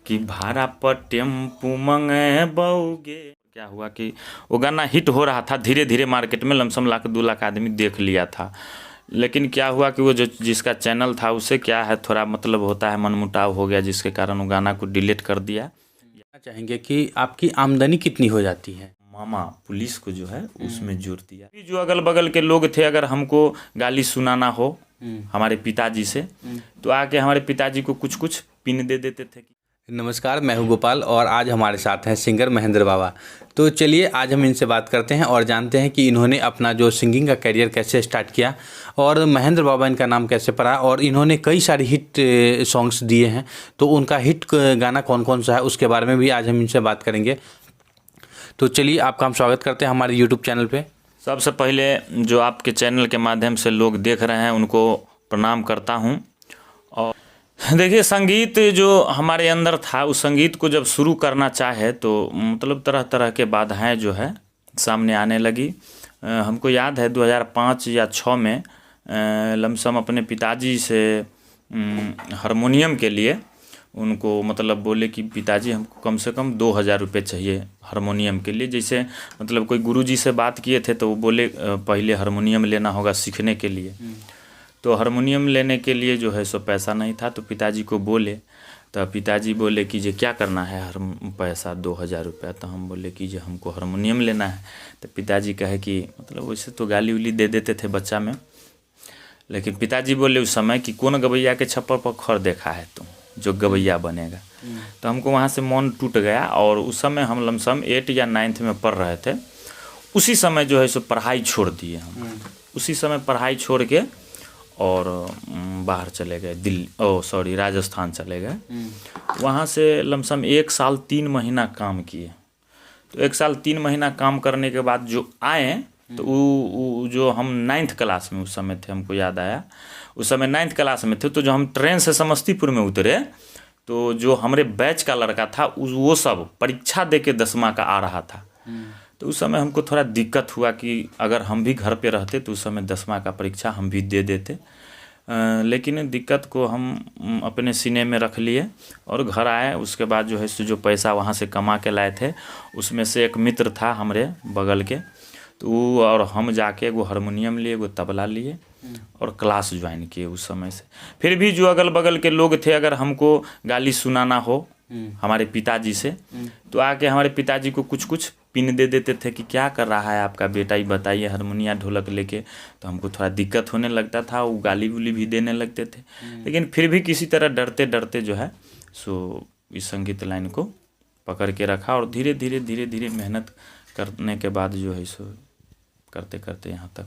कि भाड़ा पर टेम्पू मंगे बउगे। क्या हुआ कि वो गाना हिट हो रहा था धीरे धीरे मार्केट में, लमसम 1 लाख 2 लाख आदमी देख लिया था। लेकिन क्या हुआ कि वो जो जिसका चैनल था उसे क्या है थोड़ा मतलब होता है मनमुटाव हो गया, जिसके कारण वो गाना को डिलीट कर दिया। चाहेंगे कि आपकी आमदनी कितनी हो जाती है? मामा पुलिस को जो है उसमें जोड़ दिया। जो अगल बगल के लोग थे, अगर हमको गाली सुनाना हो हमारे पिताजी से, तो आके हमारे पिताजी को कुछ कुछ पिन दे देते थे। नमस्कार, मैं हूं गोपाल और आज हमारे साथ हैं सिंगर महेंद्र बाबा। तो चलिए आज हम इनसे बात करते हैं और जानते हैं कि इन्होंने अपना जो सिंगिंग का करियर कैसे स्टार्ट किया और महेंद्र बाबा इनका नाम कैसे पड़ा, और इन्होंने कई सारे हिट सॉन्ग्स दिए हैं। तो उनका हिट गाना कौन कौन सा है उसके बारे में भी आज हम इनसे बात करेंगे। तो चलिए आपका हम स्वागत करते हैं हमारे यूट्यूब चैनल पे। सबसे पहले जो आपके चैनल के माध्यम से लोग देख रहे हैं उनको प्रणाम करता हूं। और देखिए, संगीत जो हमारे अंदर था उस संगीत को जब शुरू करना चाहे तो मतलब तरह तरह के बाधाएं जो है सामने आने लगी। हमको याद है 2005 या 6 में लमसम अपने पिताजी से हारमोनियम के लिए उनको मतलब बोले कि पिताजी हमको कम से कम 2000 रुपये चाहिए हारमोनियम के लिए। जैसे मतलब कोई गुरुजी से बात किए थे तो वो बोले पहले हारमोनियम लेना होगा सीखने के लिए। तो हारमोनियम लेने के लिए जो है सो पैसा नहीं था, तो पिताजी को बोले, तो पिताजी बोले कि जे क्या करना है हर पैसा 2000 रुपया। तो हम बोले कि जे हमको हारमोनियम लेना है। तो पिताजी कहे कि मतलब वैसे तो गाली उली दे देते थे बच्चा में, लेकिन पिताजी बोले उस समय कि कौन गवैया के छप्पर पर खड़ देखा है तुम जो गवैया बनेगा। तो हमको वहाँ से मन टूट गया और उस समय हम लमसम 8 या 9th में पढ़ रहे थे। उसी समय जो है सो पढ़ाई छोड़ दिए हम। उसी समय पढ़ाई छोड़ के और बाहर चले गए, राजस्थान चले गए। वहाँ से लमसम 1 साल 3 महीना काम किए। तो 1 साल 3 महीना काम करने के बाद जो आए तो वो जो हम 9th क्लास में उस समय थे, हमको याद आया उस समय 9th क्लास में थे। तो जो हम ट्रेन से समस्तीपुर में उतरे तो जो हमारे बैच का लड़का था वो सब परीक्षा दे के 10वां का आ रहा था। तो उस समय हमको थोड़ा दिक्कत हुआ कि अगर हम भी घर पे रहते तो उस समय 10वां का परीक्षा हम भी दे देते। लेकिन दिक्कत को हम अपने सीने में रख लिए और घर आए। उसके बाद जो है जो पैसा वहाँ से कमा के लाए थे उसमें से एक मित्र था हमारे बगल के, तो वो और हम जाके एगो हारमोनियम लिए, एगो तबला लिए और क्लास ज्वाइन किए उस समय से। फिर भी जो अगल बगल के लोग थे, अगर हमको गाली सुनाना हो हमारे पिताजी से, तो आके हमारे पिताजी को कुछ कुछ पिन दे देते थे कि क्या कर रहा है आपका बेटा, ही बताइए हारमोनिया ढोलक लेके। तो हमको थोड़ा दिक्कत होने लगता था, वो गाली उली भी देने लगते थे। लेकिन फिर भी किसी तरह डरते डरते जो है सो इस संगीत लाइन को पकड़ के रखा और धीरे धीरे मेहनत करने के बाद जो है सो करते करते यहाँ तक।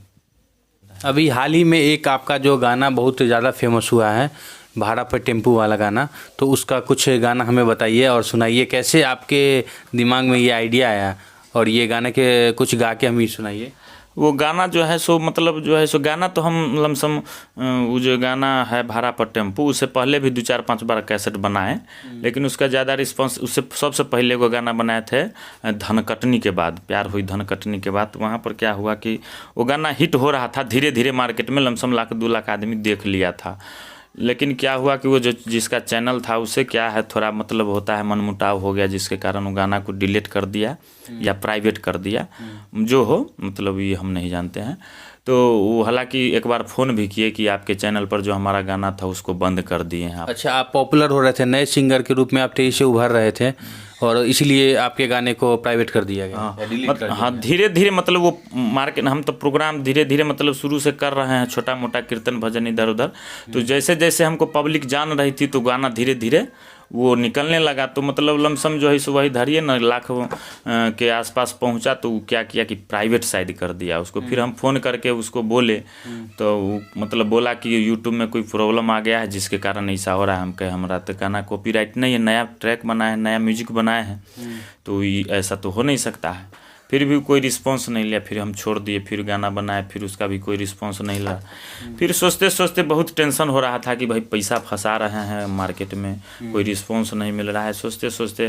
अभी हाल ही में एक आपका जो गाना बहुत ज़्यादा फेमस हुआ है, भाड़ा पर टेम्पू वाला गाना, तो उसका कुछ गाना हमें बताइए और सुनाइए। कैसे आपके दिमाग में ये आइडिया आया और ये गाने के कुछ गा के हमें सुनाइए। वो गाना जो है सो मतलब जो है सो गाना तो हम लमसम वो जो गाना है भाड़ा पर टेम्पू, उससे पहले भी 2-4-5 बार कैसेट बनाए, लेकिन उसका ज़्यादा रिस्पांस उससे सबसे पहले वो गाना बनाए थे धन कटनी के बाद, प्यार हुई धन कटनी के बाद। तो वहाँ पर क्या हुआ कि वो गाना हिट हो रहा था धीरे धीरे मार्केट में, लमसम 1 लाख 2 लाख आदमी देख लिया था। लेकिन क्या हुआ कि वो जो जिसका चैनल था उसे क्या है थोड़ा मतलब होता है मनमुटाव हो गया, जिसके कारण वो गाना को डिलीट कर दिया या प्राइवेट कर दिया, जो हो मतलब ये हम नहीं जानते हैं। तो वो हालांकि एक बार फ़ोन भी किए कि आपके चैनल पर जो हमारा गाना था उसको बंद कर दिए हैं आप। अच्छा, आप पॉपुलर हो रहे थे, नए सिंगर के रूप में आप तेजी से उभर रहे थे और इसीलिए आपके गाने को प्राइवेट कर दिया गया। हाँ, धीरे धीरे मतलब वो मार्केट, हम तो प्रोग्राम धीरे धीरे मतलब शुरू से कर रहे हैं, छोटा मोटा कीर्तन भजन इधर उधर। तो जैसे जैसे हमको पब्लिक जान रही थी तो गाना धीरे धीरे वो निकलने लगा। तो मतलब लमसम जो है सो वही धरिए ना 1 लाख के आसपास पहुंचा। तो क्या किया कि प्राइवेट साइड कर दिया उसको। फिर हम फ़ोन करके उसको बोले तो मतलब बोला कि यूट्यूब में कोई प्रॉब्लम आ गया है जिसके कारण ऐसा हो रहा है। हम कहे हमारा तो गाना कॉपीराइट नहीं है, नया ट्रैक बनाए हैं, नया म्यूजिक बनाए हैं, तो ऐसा तो हो नहीं सकता है। फिर भी कोई रिस्पांस नहीं लिया, फिर हम छोड़ दिए। फिर गाना बनाए, फिर उसका भी कोई रिस्पांस नहीं लिया। फिर सोचते सोचते बहुत टेंशन हो रहा था कि भाई पैसा फंसा रहे हैं मार्केट में, कोई रिस्पांस नहीं मिल रहा है। सोचते सोचते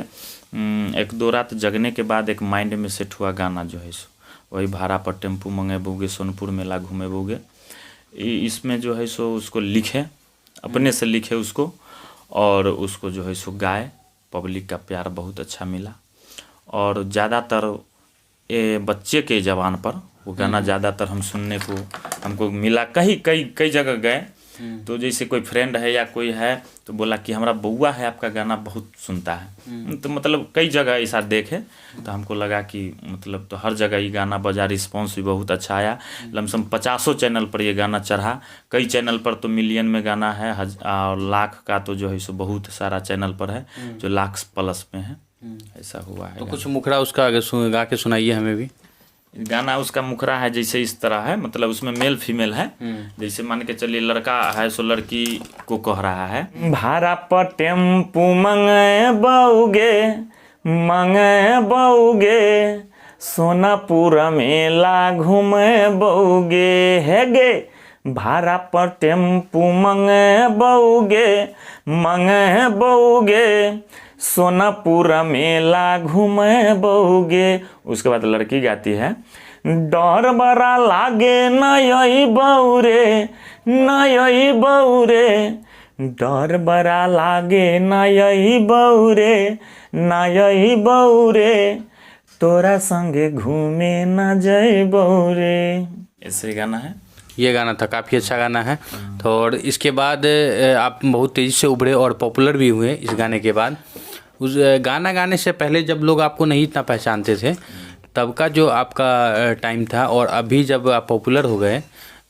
1-2 रात जगने के बाद एक माइंड में सेट हुआ गाना जो है सो वही भाड़ा पर टेम्पू मंगे बोगे, सोनपुर मेला घूमे बोगे। इसमें जो है सो उसको लिखे, अपने से लिखे उसको और उसको जो है सो गाए पब्लिक का प्यार बहुत अच्छा मिला। और ज़्यादातर ये बच्चे के ज़बान पर वो गाना ज़्यादातर हम सुनने को हमको मिला। कई कई कई जगह गए तो जैसे कोई फ्रेंड है या कोई है तो बोला कि हमारा बउआ है आपका गाना बहुत सुनता है। तो मतलब कई जगह ऐसा देखे तो हमको लगा कि मतलब तो हर जगह ये गाना बजा, रिस्पॉन्स भी बहुत अच्छा आया। लमसम 50 चैनल पर ये गाना चढ़ा। कई चैनल पर तो मिलियन में गाना है और लाख का तो जो है सो बहुत सारा चैनल पर है जो लाख प्लस में है। ऐसा हुआ है। तो कुछ मुखड़ा उसका आगे गा के सुनाइए हमें भी। गाना उसका मुखड़ा है जैसे इस तरह है, मतलब उसमें मेल फीमेल है। जैसे मान के चलिए लड़का है सो लड़की को कह रहा है, भाड़ा पर टेम्पू मंगे बउगे सोनापुर मेला घूमे बउगे है गे। भाड़ा पर टेम्पू मंगे बउगे सोनापुर मेला घूमे बउगे। उसके बाद लड़की गाती है, डर बड़ा लागे नई बउरे डर बड़ा लागे नई बउरे तोरा संगे घूमे न जई बउरे। ऐसे गाना है। ये गाना था, काफ़ी अच्छा गाना है। तो और इसके बाद आप बहुत तेज़ी से उभरे और पॉपुलर भी हुए इस गाने के बाद। उस गाना गाने से पहले जब लोग आपको नहीं इतना पहचानते थे तब का जो आपका टाइम था और अभी जब आप पॉपुलर हो गए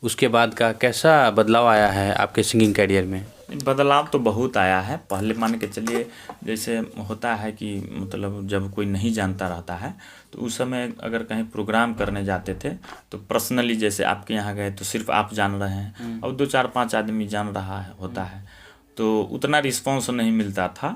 उसके बाद का कैसा बदलाव आया है आपके सिंगिंग करियर में? बदलाव तो बहुत आया है। पहले मान के चलिए जैसे होता है कि मतलब जब कोई नहीं जानता रहता है तो उस समय अगर कहीं प्रोग्राम करने जाते थे तो पर्सनली जैसे आपके यहाँ गए तो सिर्फ आप जान रहे हैं और 2 4 5 आदमी जान रहा है होता है तो उतना रिस्पांस नहीं मिलता था।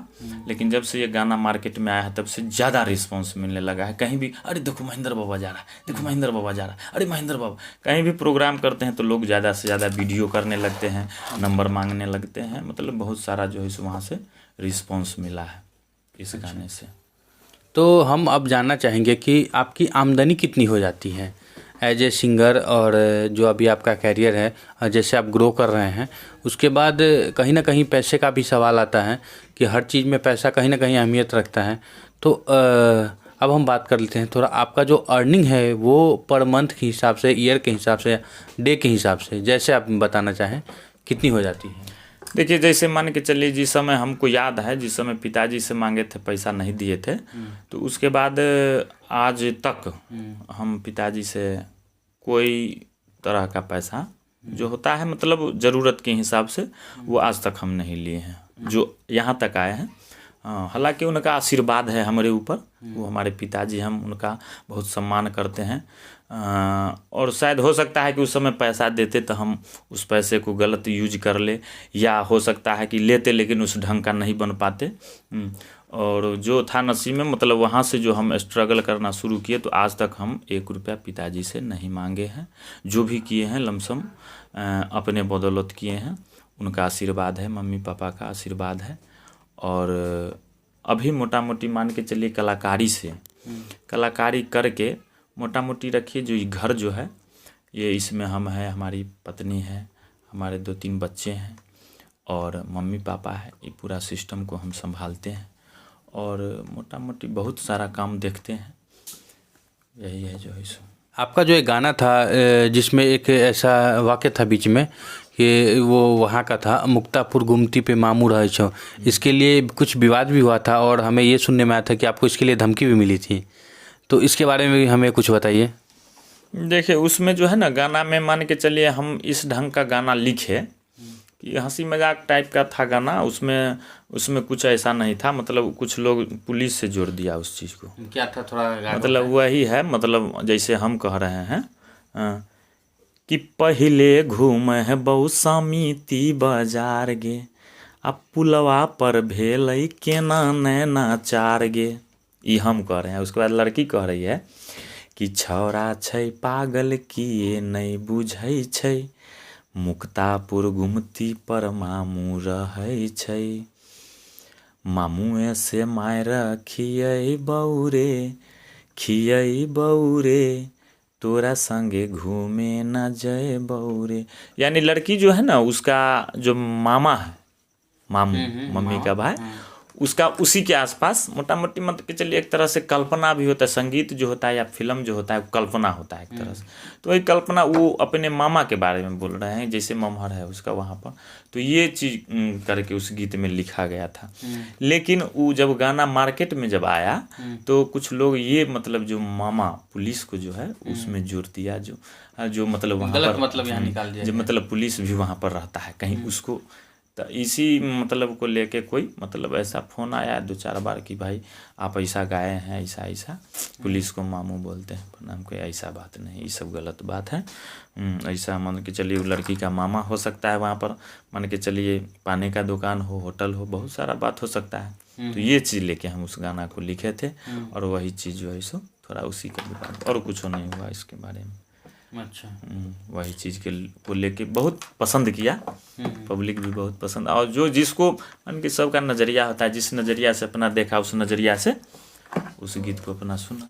लेकिन जब से ये गाना मार्केट में आया है तब से ज़्यादा रिस्पांस मिलने लगा है। कहीं भी अरे देखो महेंद्र बाबा जा रहा है, देखो महेंद्र बाबा जा रहा है, अरे महेंद्र बाबा। कहीं भी प्रोग्राम करते हैं तो लोग ज़्यादा से ज़्यादा वीडियो करने लगते हैं, नंबर मांगने लगते हैं। मतलब बहुत सारा जो है वहाँ से रिस्पांस मिला है इस गाने से। तो हम अब जानना चाहेंगे कि आपकी आमदनी कितनी हो जाती है एज ए सिंगर, और जो अभी आपका कैरियर है जैसे आप ग्रो कर रहे हैं उसके बाद कहीं ना कहीं पैसे का भी सवाल आता है कि हर चीज़ में पैसा कहीं ना कहीं अहमियत रखता है। तो अब हम बात कर लेते हैं थोड़ा आपका जो अर्निंग है वो पर मंथ के हिसाब से, ईयर के हिसाब से, डे के हिसाब से, जैसे आप बताना चाहें कितनी हो जाती है? देखिए जैसे मान के चलिए जिस समय हमको याद है जिस समय पिताजी से मांगे थे पैसा नहीं दिए थे तो उसके बाद आज तक हम पिताजी से कोई तरह का पैसा जो होता है मतलब ज़रूरत के हिसाब से वो आज तक हम नहीं लिए हैं जो यहाँ तक आए हैं। हालांकि उनका आशीर्वाद है हमारे ऊपर, वो हमारे पिताजी, हम उनका बहुत सम्मान करते हैं। और शायद हो सकता है कि उस समय पैसा देते तो हम उस पैसे को गलत यूज कर ले, या हो सकता है कि लेते लेकिन उस ढंग का नहीं बन पाते। और जो था नसीब में, मतलब वहाँ से जो हम स्ट्रगल करना शुरू किए तो आज तक हम 1 रुपया पिताजी से नहीं मांगे हैं। जो भी किए हैं लमसम अपने बदौलत किए हैं। उनका आशीर्वाद है, मम्मी पापा का आशीर्वाद है। और अभी मोटा मोटी मान के चलिए कलाकारी से कलाकारी करके मोटा मोटी रखिए जो ये घर जो है ये इसमें हम हैं, हमारी पत्नी है, हमारे 2-3 बच्चे हैं और मम्मी पापा है। ये पूरा सिस्टम को हम संभालते हैं और मोटा मोटी बहुत सारा काम देखते हैं। यही है जो है सो। आपका जो एक गाना था जिसमें एक ऐसा वाक्य था बीच में कि वो वहाँ का था, मुक्तापुर गुमती पे मामू रहे छो, इसके लिए कुछ विवाद भी हुआ था और हमें ये सुनने में आया था कि आपको इसके लिए धमकी भी मिली थी। तो इसके बारे में भी हमें कुछ बताइए। देखिए उसमें जो है ना गाना में मान के चलिए हम इस ढंग का गाना लिखे कि हंसी मजाक टाइप का था गाना। उसमें कुछ ऐसा नहीं था, मतलब कुछ लोग पुलिस से जोड़ दिया उस चीज़ को। क्या था थोड़ा मतलब वही है, मतलब जैसे हम कह रहे हैं कि पहले घूम है बहु समिति बाजार गे, अब पुलवा पर भेल केना नैना चार गे। ये हम कह रहे हैं। उसके बाद लड़की कह रही है कि छौरा छै पागल किए नहीं बुझै छै, मुक्तापुर गुमती पर मामू रहै छै, मामुए से मायर खियै बौरे तोरा संगे घूमे न जय बौरे। यानी लड़की जो है ना उसका जो मामा है, मामू मम्मी का भाई, उसका उसी के आसपास मोटा मोटी मतलब कि चलिए एक तरह से कल्पना भी होता है। संगीत जो होता है या फिल्म जो होता है वो कल्पना होता है एक तरह से। तो वही कल्पना वो अपने मामा के बारे में बोल रहे हैं, जैसे ममहर है उसका वहाँ पर, तो ये चीज़ करके उस गीत में लिखा गया था। लेकिन वो जब गाना मार्केट में जब आया तो कुछ लोग ये मतलब जो मामा पुलिस को जो है उसमें जोर दिया, जो मतलब वहाँ गलत पर मतलब यहाँ निकाल दिया जो गया। मतलब पुलिस भी वहाँ पर रहता है कहीं उसको, तो इसी मतलब को लेके कोई मतलब ऐसा फ़ोन आया 2-4 बार कि भाई आप ऐसा गाए हैं, ऐसा ऐसा, पुलिस को मामू बोलते हैं, प्रणाम कोई ऐसा बात नहीं, ये सब गलत बात है। ऐसा मान के चलिए वो लड़की का मामा हो सकता है वहाँ पर, मान के चलिए पानी का दुकान हो, होटल हो, बहुत सारा बात हो सकता है। तो ये चीज़ लेके हम उस गाना को लिखे थे और वही चीज़ जो है सो थोड़ा उसी का बात, और कुछ नहीं हुआ इसके बारे में। अच्छा। वही चीज़ के को लेके बहुत पसंद किया, पब्लिक भी बहुत पसंद, और जो जिसको मान के सबका नज़रिया होता है, जिस नज़रिया से अपना देखा उस नज़रिया से उस गीत को अपना सुना।